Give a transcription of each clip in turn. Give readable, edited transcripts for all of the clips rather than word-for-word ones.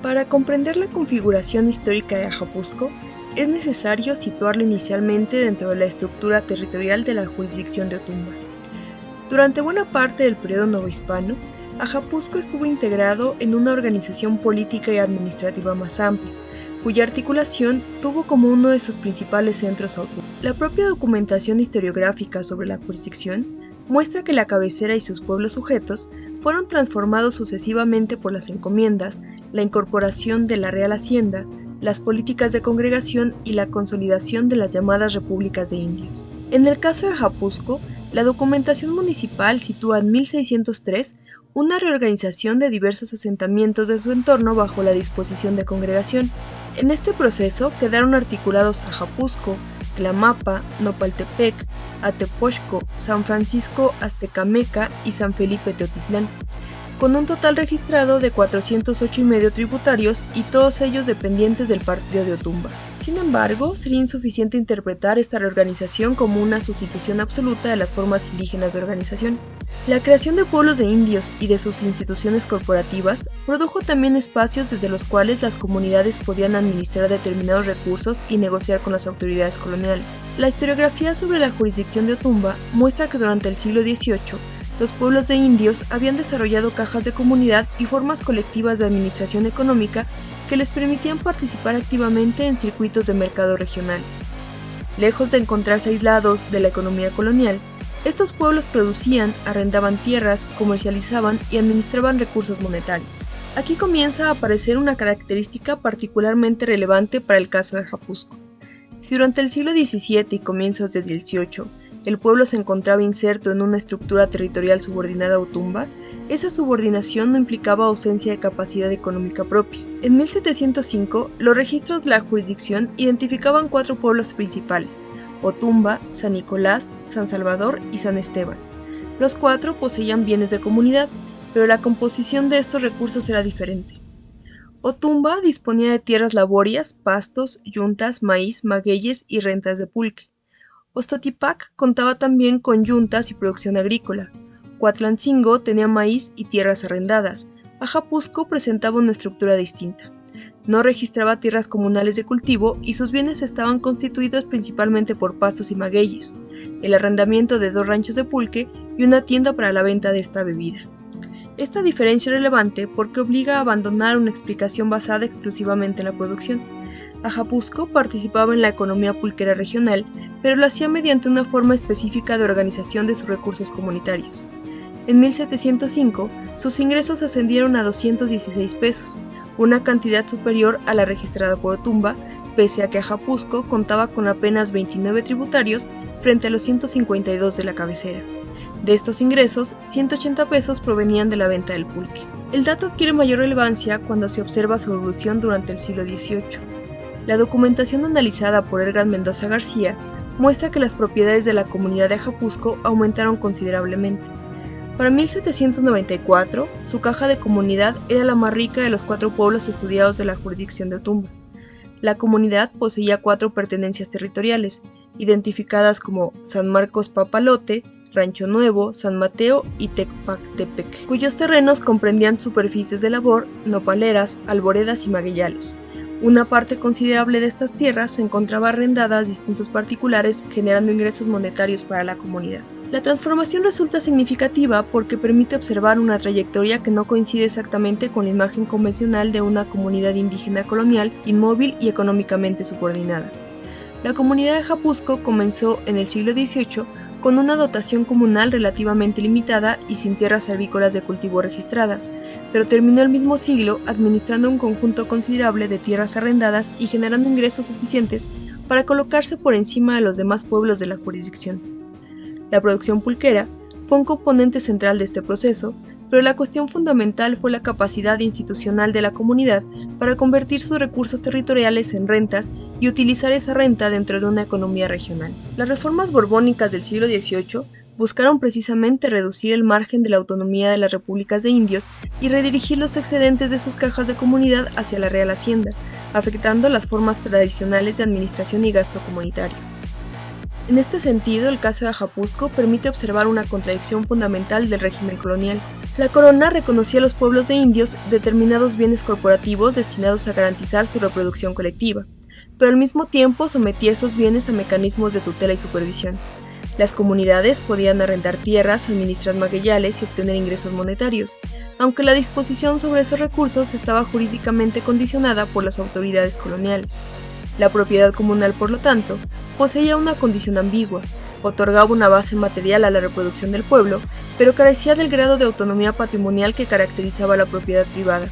Para comprender la configuración histórica de Ajapuzco, es necesario situarlo inicialmente dentro de la estructura territorial de la jurisdicción de Otumba. Durante buena parte del periodo novohispano, Ajapuzco estuvo integrado en una organización política y administrativa más amplia, cuya articulación tuvo como uno de sus principales centros a Otumba. La propia documentación historiográfica sobre la jurisdicción muestra que la cabecera y sus pueblos sujetos fueron transformados sucesivamente por las encomiendas, la incorporación de la Real Hacienda, las políticas de congregación y la consolidación de las llamadas repúblicas de indios. En el caso de Ajapuzco, la documentación municipal sitúa en 1603 una reorganización de diversos asentamientos de su entorno bajo la disposición de congregación. En este proceso quedaron articulados Ajapuzco, Tlamapa, Nopaltepec, Atepoxco, San Francisco Aztecameca y San Felipe Teotitlán, con un total registrado de 408,5 tributarios y todos ellos dependientes del partido de Otumba. Sin embargo, sería insuficiente interpretar esta reorganización como una sustitución absoluta de las formas indígenas de organización. La creación de pueblos de indios y de sus instituciones corporativas produjo también espacios desde los cuales las comunidades podían administrar determinados recursos y negociar con las autoridades coloniales. La historiografía sobre la jurisdicción de Otumba muestra que durante el siglo XVIII, los pueblos de indios habían desarrollado cajas de comunidad y formas colectivas de administración económica que les permitían participar activamente en circuitos de mercado regionales. Lejos de encontrarse aislados de la economía colonial, estos pueblos producían, arrendaban tierras, comercializaban y administraban recursos monetarios. Aquí comienza a aparecer una característica particularmente relevante para el caso de Ajapuzco. Si durante el siglo XVII y comienzos del XVIII, el pueblo se encontraba inserto en una estructura territorial subordinada a Otumba, esa subordinación no implicaba ausencia de capacidad económica propia. En 1705, los registros de la jurisdicción identificaban 4 pueblos principales: Otumba, San Nicolás, San Salvador y San Esteban. Los 4 poseían bienes de comunidad, pero la composición de estos recursos era diferente. Otumba disponía de tierras laborias, pastos, yuntas, maíz, magueyes y rentas de pulque. Ostotipac contaba también con yuntas y producción agrícola. Cuatlancingo tenía maíz y tierras arrendadas. Ajapuzco presentaba una estructura distinta. No registraba tierras comunales de cultivo y sus bienes estaban constituidos principalmente por pastos y magueyes, el arrendamiento de 2 ranchos de pulque y una tienda para la venta de esta bebida. Esta diferencia es relevante porque obliga a abandonar una explicación basada exclusivamente en la producción. Ajapuzco participaba en la economía pulquera regional, pero lo hacía mediante una forma específica de organización de sus recursos comunitarios. En 1705, sus ingresos ascendieron a 216 pesos, una cantidad superior a la registrada por Otumba, pese a que Ajapuzco contaba con apenas 29 tributarios frente a los 152 de la cabecera. De estos ingresos, 180 pesos provenían de la venta del pulque. El dato adquiere mayor relevancia cuando se observa su evolución durante el siglo XVIII. La documentación analizada por Edgar Mendoza García muestra que las propiedades de la comunidad de Ajapuzco aumentaron considerablemente. Para 1794, su caja de comunidad era la más rica de los 4 pueblos estudiados de la jurisdicción de Otumba. La comunidad poseía 4 pertenencias territoriales, identificadas como San Marcos Papalote, Rancho Nuevo, San Mateo y Tecpactepec, cuyos terrenos comprendían superficies de labor, nopaleras, alboredas y magueyales. Una parte considerable de estas tierras se encontraba arrendada a distintos particulares, generando ingresos monetarios para la comunidad. La transformación resulta significativa porque permite observar una trayectoria que no coincide exactamente con la imagen convencional de una comunidad indígena colonial, inmóvil y económicamente subordinada. La comunidad de Ajapuzco comenzó en el siglo XVIII con una dotación comunal relativamente limitada y sin tierras agrícolas de cultivo registradas, pero terminó el mismo siglo administrando un conjunto considerable de tierras arrendadas y generando ingresos suficientes para colocarse por encima de los demás pueblos de la jurisdicción. La producción pulquera fue un componente central de este proceso, pero la cuestión fundamental fue la capacidad institucional de la comunidad para convertir sus recursos territoriales en rentas y utilizar esa renta dentro de una economía regional. Las reformas borbónicas del siglo XVIII buscaron precisamente reducir el margen de la autonomía de las repúblicas de indios y redirigir los excedentes de sus cajas de comunidad hacia la Real Hacienda, afectando las formas tradicionales de administración y gasto comunitario. En este sentido, el caso de Ajapuzco permite observar una contradicción fundamental del régimen colonial. La corona reconocía a los pueblos de indios determinados bienes corporativos destinados a garantizar su reproducción colectiva, pero al mismo tiempo sometía esos bienes a mecanismos de tutela y supervisión. Las comunidades podían arrendar tierras, administrar magueyales y obtener ingresos monetarios, aunque la disposición sobre esos recursos estaba jurídicamente condicionada por las autoridades coloniales. La propiedad comunal, por lo tanto, poseía una condición ambigua, otorgaba una base material a la reproducción del pueblo, pero carecía del grado de autonomía patrimonial que caracterizaba a la propiedad privada.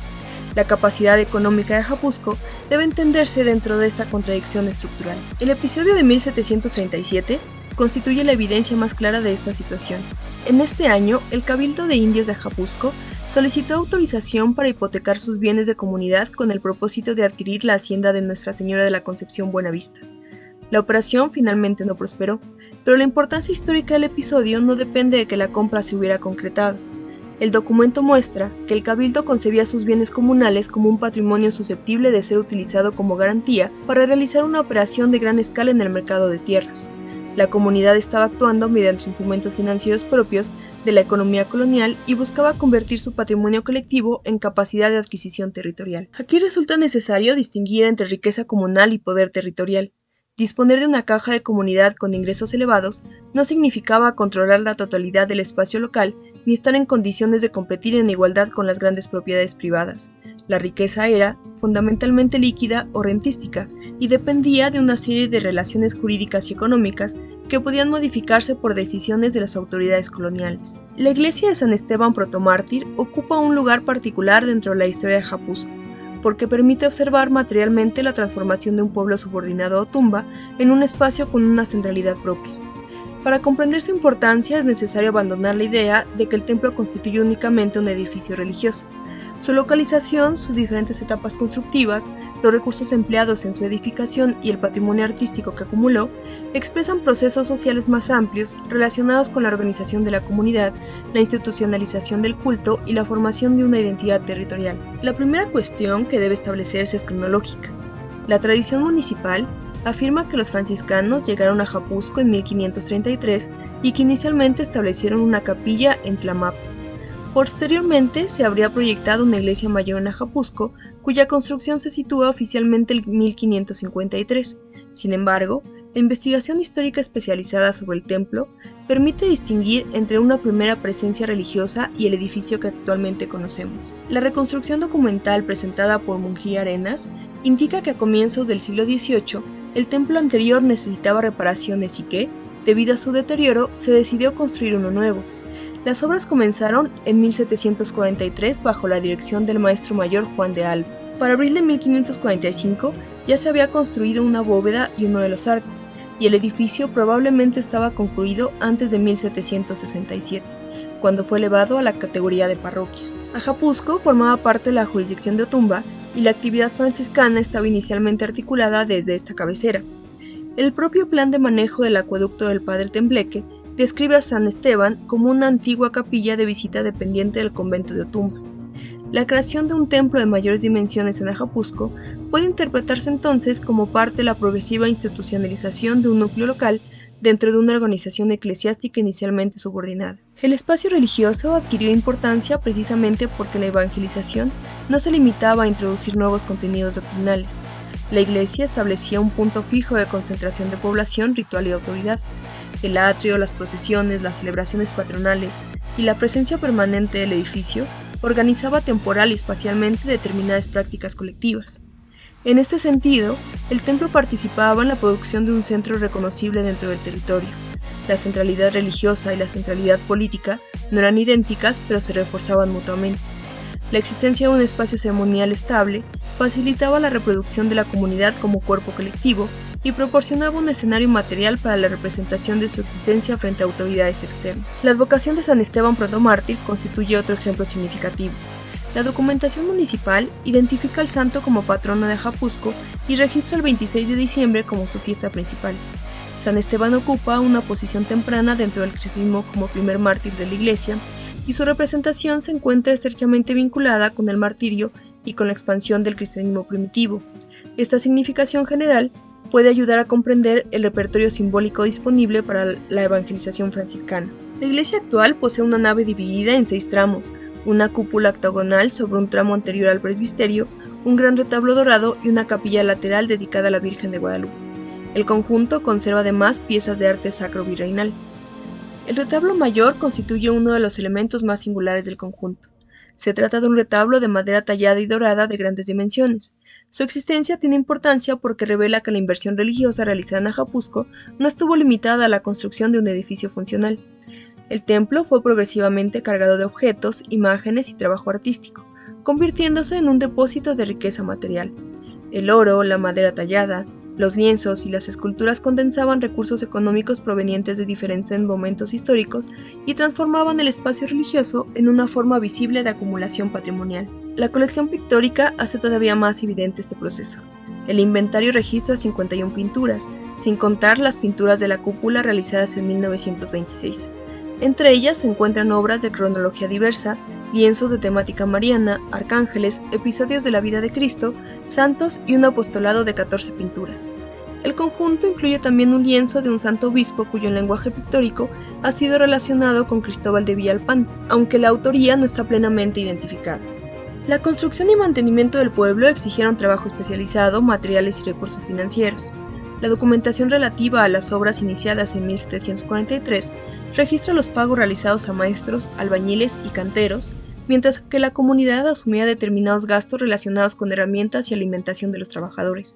La capacidad económica de Ajapusco debe entenderse dentro de esta contradicción estructural. El episodio de 1737 constituye la evidencia más clara de esta situación. En este año, el Cabildo de Indios de Ajapusco solicitó autorización para hipotecar sus bienes de comunidad con el propósito de adquirir la hacienda de Nuestra Señora de la Concepción Buenavista. La operación finalmente no prosperó, pero la importancia histórica del episodio no depende de que la compra se hubiera concretado. El documento muestra que el Cabildo concebía sus bienes comunales como un patrimonio susceptible de ser utilizado como garantía para realizar una operación de gran escala en el mercado de tierras. La comunidad estaba actuando mediante instrumentos financieros propios de la economía colonial y buscaba convertir su patrimonio colectivo en capacidad de adquisición territorial. Aquí resulta necesario distinguir entre riqueza comunal y poder territorial. Disponer de una caja de comunidad con ingresos elevados no significaba controlar la totalidad del espacio local ni estar en condiciones de competir en igualdad con las grandes propiedades privadas. La riqueza era, fundamentalmente líquida o rentística, y dependía de una serie de relaciones jurídicas y económicas que podían modificarse por decisiones de las autoridades coloniales. La iglesia de San Esteban Protomártir ocupa un lugar particular dentro de la historia de Ajapusco, porque permite observar materialmente la transformación de un pueblo subordinado o tumba en un espacio con una centralidad propia. Para comprender su importancia es necesario abandonar la idea de que el templo constituye únicamente un edificio religioso. Su localización, sus diferentes etapas constructivas, los recursos empleados en su edificación y el patrimonio artístico que acumuló, expresan procesos sociales más amplios relacionados con la organización de la comunidad, la institucionalización del culto y la formación de una identidad territorial. La primera cuestión que debe establecerse es cronológica. La tradición municipal afirma que los franciscanos llegaron a Ajapusco en 1533 y que inicialmente establecieron una capilla en Tlamapa. Posteriormente se habría proyectado una iglesia mayor en Ajapusco, cuya construcción se sitúa oficialmente en 1553. Sin embargo, la investigación histórica especializada sobre el templo permite distinguir entre una primera presencia religiosa y el edificio que actualmente conocemos. La reconstrucción documental presentada por Munguía Arenas indica que a comienzos del siglo XVIII el templo anterior necesitaba reparaciones y que, debido a su deterioro, se decidió construir uno nuevo. Las obras comenzaron en 1743 bajo la dirección del maestro mayor Juan de Alba. Para abril de 1545 ya se había construido una bóveda y uno de los arcos, y el edificio probablemente estaba concluido antes de 1767, cuando fue elevado a la categoría de parroquia. Ajapusco formaba parte de la jurisdicción de Otumba y la actividad franciscana estaba inicialmente articulada desde esta cabecera. El propio plan de manejo del acueducto del Padre Tembleque describe a San Esteban como una antigua capilla de visita dependiente del convento de Otumba. La creación de un templo de mayores dimensiones en Ajapusco puede interpretarse entonces como parte de la progresiva institucionalización de un núcleo local dentro de una organización eclesiástica inicialmente subordinada. El espacio religioso adquirió importancia precisamente porque la evangelización no se limitaba a introducir nuevos contenidos doctrinales. La iglesia establecía un punto fijo de concentración de población, ritual y autoridad. El atrio, las procesiones, las celebraciones patronales y la presencia permanente del edificio organizaba temporal y espacialmente determinadas prácticas colectivas. En este sentido, el templo participaba en la producción de un centro reconocible dentro del territorio. La centralidad religiosa y la centralidad política no eran idénticas, pero se reforzaban mutuamente. La existencia de un espacio ceremonial estable facilitaba la reproducción de la comunidad como cuerpo colectivo y proporcionaba un escenario material para la representación de su existencia frente a autoridades externas. La advocación de San Esteban Protomártir constituye otro ejemplo significativo. La documentación municipal identifica al santo como patrono de Ajapusco y registra el 26 de diciembre como su fiesta principal. San Esteban ocupa una posición temprana dentro del cristianismo como primer mártir de la iglesia, y su representación se encuentra estrechamente vinculada con el martirio y con la expansión del cristianismo primitivo. Esta significación general puede ayudar a comprender el repertorio simbólico disponible para la evangelización franciscana. La iglesia actual posee una nave dividida en 6 tramos, una cúpula octogonal sobre un tramo anterior al presbiterio, un gran retablo dorado y una capilla lateral dedicada a la Virgen de Guadalupe. El conjunto conserva además piezas de arte sacro virreinal. El retablo mayor constituye uno de los elementos más singulares del conjunto. Se trata de un retablo de madera tallada y dorada de grandes dimensiones. Su existencia tiene importancia porque revela que la inversión religiosa realizada en Ajapuzco no estuvo limitada a la construcción de un edificio funcional. El templo fue progresivamente cargado de objetos, imágenes y trabajo artístico, convirtiéndose en un depósito de riqueza material. El oro, la madera tallada, los lienzos y las esculturas condensaban recursos económicos provenientes de diferentes momentos históricos y transformaban el espacio religioso en una forma visible de acumulación patrimonial. La colección pictórica hace todavía más evidente este proceso. El inventario registra 51 pinturas, sin contar las pinturas de la cúpula realizadas en 1926. Entre ellas se encuentran obras de cronología diversa, lienzos de temática mariana, arcángeles, episodios de la vida de Cristo, santos y un apostolado de 14 pinturas. El conjunto incluye también un lienzo de un santo obispo cuyo lenguaje pictórico ha sido relacionado con Cristóbal de Villalpando, aunque la autoría no está plenamente identificada. La construcción y mantenimiento del pueblo exigieron trabajo especializado, materiales y recursos financieros. La documentación relativa a las obras iniciadas en 1743 registra los pagos realizados a maestros, albañiles y canteros, mientras que la comunidad asumía determinados gastos relacionados con herramientas y alimentación de los trabajadores.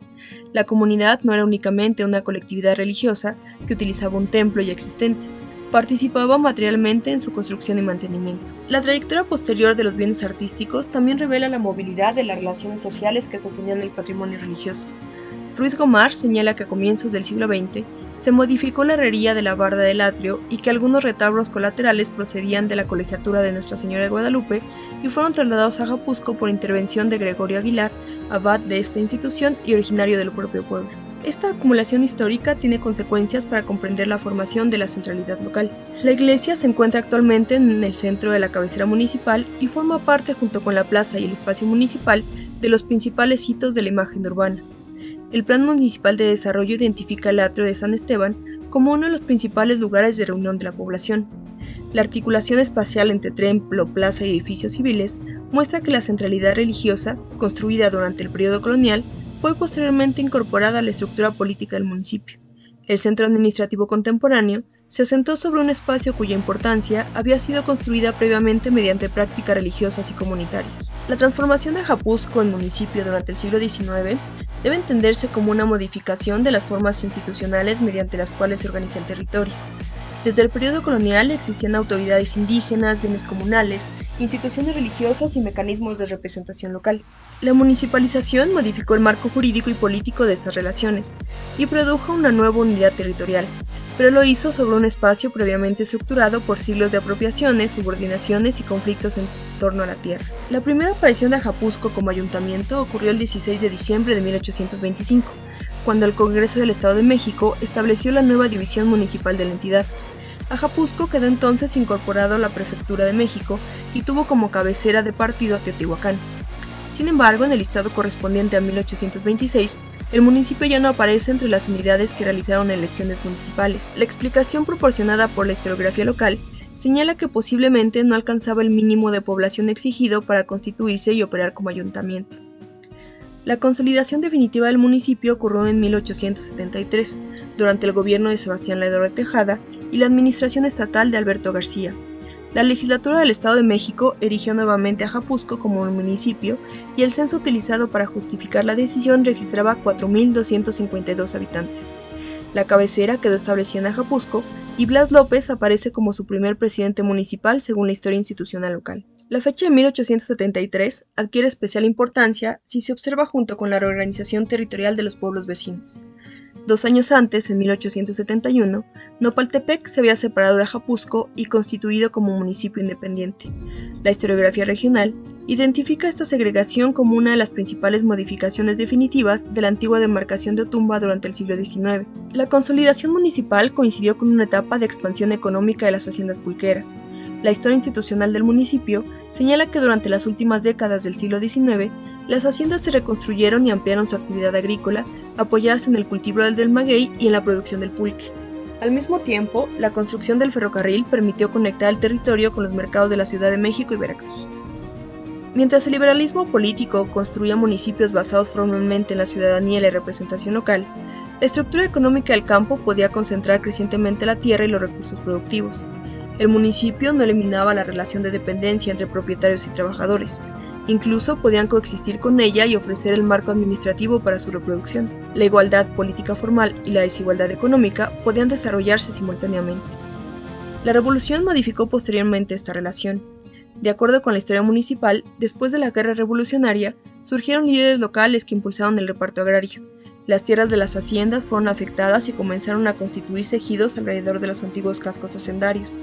La comunidad no era únicamente una colectividad religiosa que utilizaba un templo ya existente, participaba materialmente en su construcción y mantenimiento. La trayectoria posterior de los bienes artísticos también revela la movilidad de las relaciones sociales que sostenían el patrimonio religioso. Ruiz Gomar señala que a comienzos del siglo XX se modificó la herrería de la barda del atrio y que algunos retablos colaterales procedían de la colegiatura de Nuestra Señora de Guadalupe y fueron trasladados a Ajapuzco por intervención de Gregorio Aguilar, abad de esta institución y originario del propio pueblo. Esta acumulación histórica tiene consecuencias para comprender la formación de la centralidad local. La iglesia se encuentra actualmente en el centro de la cabecera municipal y forma parte, junto con la plaza y el espacio municipal, de los principales hitos de la imagen urbana. El Plan Municipal de Desarrollo identifica el atrio de San Esteban como uno de los principales lugares de reunión de la población. La articulación espacial entre templo, plaza y edificios civiles muestra que la centralidad religiosa, construida durante el periodo colonial, fue posteriormente incorporada a la estructura política del municipio. El centro administrativo contemporáneo se asentó sobre un espacio cuya importancia había sido construida previamente mediante prácticas religiosas y comunitarias. La transformación de Ajapuzco en municipio durante el siglo XIX debe entenderse como una modificación de las formas institucionales mediante las cuales se organiza el territorio. Desde el periodo colonial existían autoridades indígenas, bienes comunales, instituciones religiosas y mecanismos de representación local. La municipalización modificó el marco jurídico y político de estas relaciones y produjo una nueva unidad territorial, pero lo hizo sobre un espacio previamente estructurado por siglos de apropiaciones, subordinaciones y conflictos en torno a la tierra. La primera aparición de Ajapuzco como ayuntamiento ocurrió el 16 de diciembre de 1825, cuando el Congreso del Estado de México estableció la nueva división municipal de la entidad. Ajapuzco quedó entonces incorporado a la Prefectura de México y tuvo como cabecera de partido a Teotihuacán. Sin embargo, en el listado correspondiente a 1826, el municipio ya no aparece entre las unidades que realizaron elecciones municipales. La explicación proporcionada por la historiografía local señala que posiblemente no alcanzaba el mínimo de población exigido para constituirse y operar como ayuntamiento. La consolidación definitiva del municipio ocurrió en 1873, durante el gobierno de Sebastián Lerdo de Tejada y la administración estatal de Alberto García. La legislatura del Estado de México erigió nuevamente a Ajapuzco como un municipio y el censo utilizado para justificar la decisión registraba 4.252 habitantes. La cabecera quedó establecida en Ajapuzco y Blas López aparece como su primer presidente municipal según la historia institucional local. La fecha de 1873 adquiere especial importancia si se observa junto con la reorganización territorial de los pueblos vecinos. 2 años antes, en 1871, Nopaltepec se había separado de Ajapuzco y constituido como municipio independiente. La historiografía regional identifica esta segregación como una de las principales modificaciones definitivas de la antigua demarcación de Otumba durante el siglo XIX. La consolidación municipal coincidió con una etapa de expansión económica de las haciendas pulqueras. La historia institucional del municipio señala que durante las últimas décadas del siglo XIX, las haciendas se reconstruyeron y ampliaron su actividad agrícola, apoyadas en el cultivo del maguey y en la producción del pulque. Al mismo tiempo, la construcción del ferrocarril permitió conectar el territorio con los mercados de la Ciudad de México y Veracruz. Mientras el liberalismo político construía municipios basados formalmente en la ciudadanía y la representación local, la estructura económica del campo podía concentrar crecientemente la tierra y los recursos productivos. El municipio no eliminaba la relación de dependencia entre propietarios y trabajadores. Incluso podían coexistir con ella y ofrecer el marco administrativo para su reproducción. La igualdad política formal y la desigualdad económica podían desarrollarse simultáneamente. La revolución modificó posteriormente esta relación. De acuerdo con la historia municipal, después de la guerra revolucionaria, surgieron líderes locales que impulsaron el reparto agrario. Las tierras de las haciendas fueron afectadas y comenzaron a constituirse ejidos alrededor de los antiguos cascos hacendarios.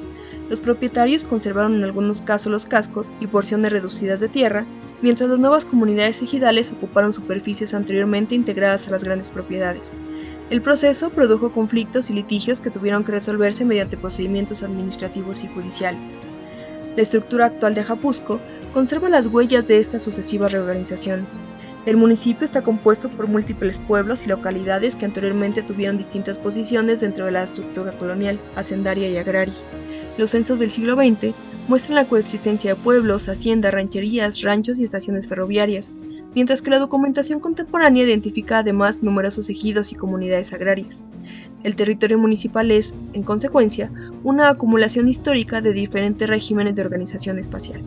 Los propietarios conservaron en algunos casos los cascos y porciones reducidas de tierra, mientras las nuevas comunidades ejidales ocuparon superficies anteriormente integradas a las grandes propiedades. El proceso produjo conflictos y litigios que tuvieron que resolverse mediante procedimientos administrativos y judiciales. La estructura actual de Ajapuzco conserva las huellas de estas sucesivas reorganizaciones. El municipio está compuesto por múltiples pueblos y localidades que anteriormente tuvieron distintas posiciones dentro de la estructura colonial, hacendaria y agraria. Los censos del siglo XX muestran la coexistencia de pueblos, haciendas, rancherías, ranchos y estaciones ferroviarias, mientras que la documentación contemporánea identifica además numerosos ejidos y comunidades agrarias. El territorio municipal es, en consecuencia, una acumulación histórica de diferentes regímenes de organización espacial.